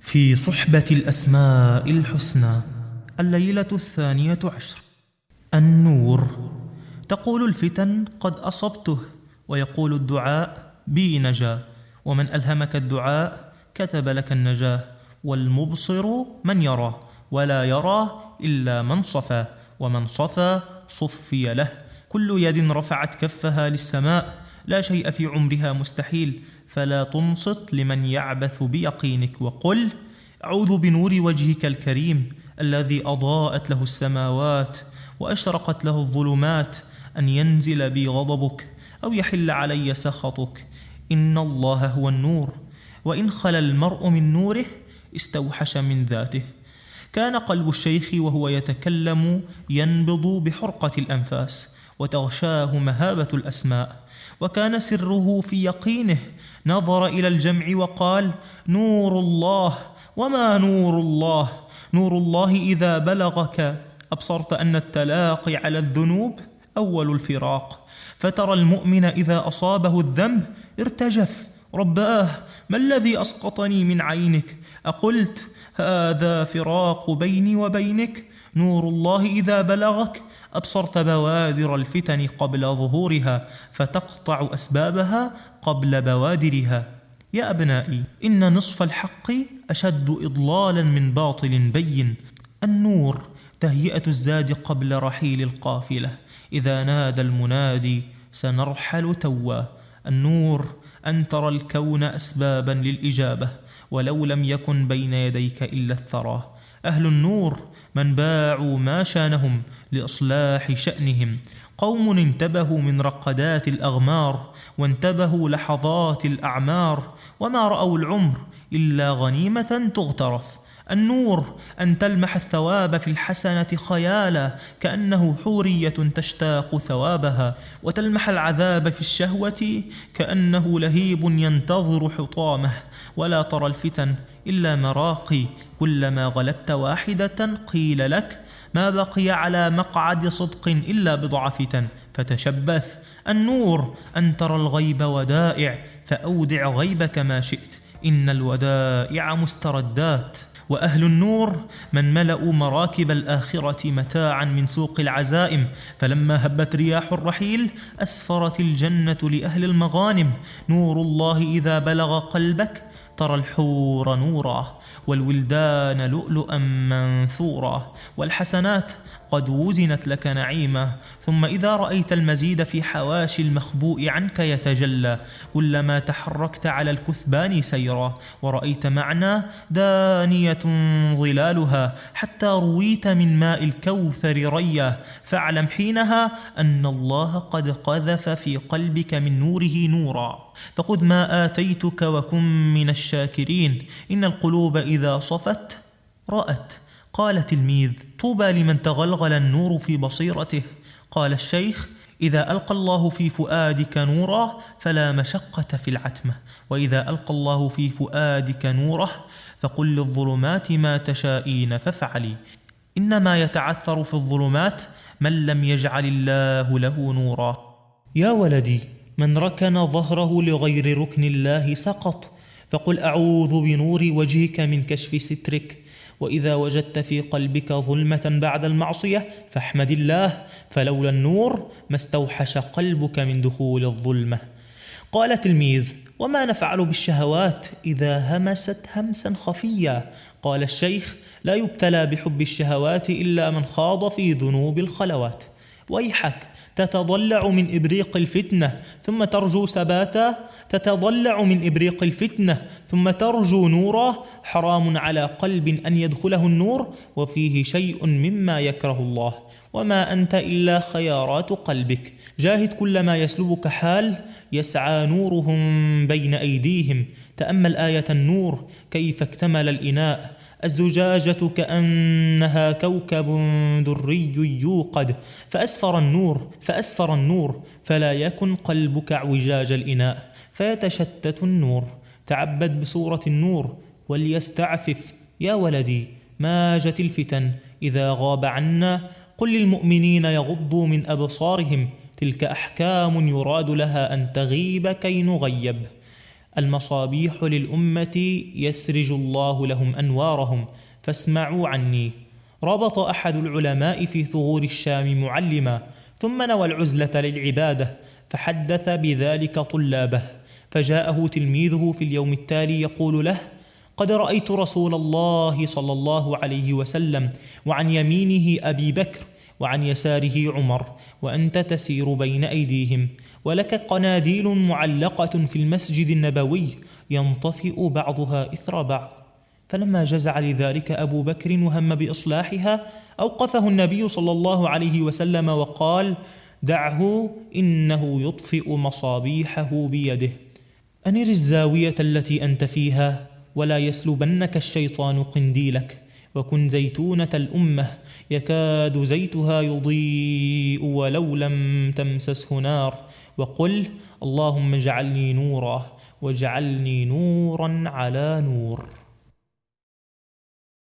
في صحبة الأسماء الحسنى. الليلة 12. النور. تقول الفتن قد أصبته، ويقول الدعاء بي نجا، ومن ألهمك الدعاء كتب لك النجاة. والمبصر من يرى، ولا يرى إلا من صفى، ومن صفى صفي له. كل يد رفعت كفها للسماء، لا شيء في عمرها مستحيل، فلا تنصت لمن يعبث بيقينك، وقل أعوذ بنور وجهك الكريم الذي أضاءت له السماوات وأشرقت له الظلمات، أن ينزل بي غضبك أو يحل علي سخطك. إن الله هو النور، وإن خلا المرء من نوره استوحش من ذاته. كان قلب الشيخ وهو يتكلم ينبض بحرقة الأنفاس، وتغشاه مهابة الأسماء، وكان سره في يقينه. نظر إلى الجمع وقال: نور الله. وما نور الله؟ نور الله إذا بلغك أبصرت أن التلاقي على الذنوب أول الفراق، فترى المؤمن إذا أصابه الذنب ارتجف: رباه، ما الذي أسقطني من عينك؟ أقلت هذا فراق بيني وبينك؟ نور الله إذا بلغك أبصرت بوادر الفتن قبل ظهورها، فتقطع أسبابها قبل بوادرها. يا أبنائي، إن نصف الحق أشد إضلالا من باطل بين. النور تهيئة الزاد قبل رحيل القافلة، إذا نادى المنادي سنرحل توا. النور أن ترى الكون أسبابا للإجابة، ولو لم يكن بين يديك إلا الثرى. أهل النور من باعوا ما شانهم لإصلاح شأنهم، قوم انتبهوا من رقدات الأغمار، وانتبهوا لحظات الأعمار، وما رأوا العمر إلا غنيمة تغترف. النور أن تلمح الثواب في الحسنة خيالا، كأنه حورية تشتاق ثوابها، وتلمح العذاب في الشهوة كأنه لهيب ينتظر حطامه. ولا ترى الفتن إلا مراقي، كلما غلبت واحدة قيل لك ما بقي على مقعد صدق إلا بضع فتن، فتشبث. النور أن ترى الغيب ودائع، فأودع غيبك ما شئت، إن الودائع مستردات. وأهل النور من ملأوا مراكب الآخرة متاعا من سوق العزائم، فلما هبت رياح الرحيل أسفرت الجنة لأهل المغانم. نور الله إذا بلغ قلبك ترى الحور نورا، والولدان لؤلؤا منثورا، والحسنات قد وزنت لك نعيما. ثم إذا رأيت المزيد في حواشي المخبوء عنك يتجلى، كلما تحركت على الكثبان سيرا، ورأيت معنى دانية ظلالها، حتى رويت من ماء الكوثر ريا، فاعلم حينها أن الله قد قذف في قلبك من نوره نورا. فخذ ما آتيتك وكن من الشاكرين، إن القلوب إذا صفت رأت. قال تلميذ: طوبى لمن تغلغل النور في بصيرته. قال الشيخ: إذا ألقى الله في فؤادك نورا فلا مشقة في العتمة، وإذا ألقى الله في فؤادك نوره فقل للظلمات ما تشائين فافعلي. إنما يتعثر في الظلمات من لم يجعل الله له نورا. يا ولدي، من ركن ظهره لغير ركن الله سقط، فقل أعوذ بنور وجهك من كشف سترك. وإذا وجدت في قلبك ظلمة بعد المعصية فاحمد الله، فلولا النور ما استوحش قلبك من دخول الظلمة. قال تلميذ: وما نفعل بالشهوات إذا همست همسا خفيا؟ قال الشيخ: لا يبتلى بحب الشهوات إلا من خاض في ذنوب الخلوات. ويحك، تتضلع من إبريق الفتنة ثم ترجو ثباتا، تتضلع من إبريق الفتنة ثم ترجو نورا. حرام على قلب أن يدخله النور وفيه شيء مما يكره الله، وما أنت إلا خيارات قلبك. جاهد كل ما يسلبك حال، يسعى نورهم بين أيديهم. تأمل آية النور كيف اكتمل الإناء: الزجاجة كأنها كوكب دري يوقد، فأسفر النور فلا يكن قلبك اعوجاج الإناء، فيتشتت النور. تعبد بصورة النور وليستعفف. يا ولدي، ما جت الفتن إذا غاب عنا، قل للمؤمنين يغضوا من أبصارهم، تلك أحكام يراد لها أن تغيب كي نغيب. المصابيح للأمة يسرج الله لهم أنوارهم، فاسمعوا عني. ربط أحد العلماء في ثغور الشام معلما، ثم نوى العزلة للعبادة، فحدث بذلك طلابه، فجاءه تلميذه في اليوم التالي يقول له: قد رأيت رسول الله صلى الله عليه وسلم، وعن يمينه أبي بكر، وعن يساره عمر، وأنت تسير بين أيديهم، ولك قناديل معلقة في المسجد النبوي ينطفئ بعضها إثر بعض. فلما جزع لذلك أبو بكر وهم بإصلاحها، أوقفه النبي صلى الله عليه وسلم وقال: دعه، إنه يطفئ مصابيحه بيده. أنر الزاوية التي أنت فيها، ولا يسلبنك الشيطان قنديلك، وكن زيتونة الأمة يكاد زيتها يضيء ولو لم تمسسه نار، وقل: اللهم اجعلني نورا واجعلني نورا على نور.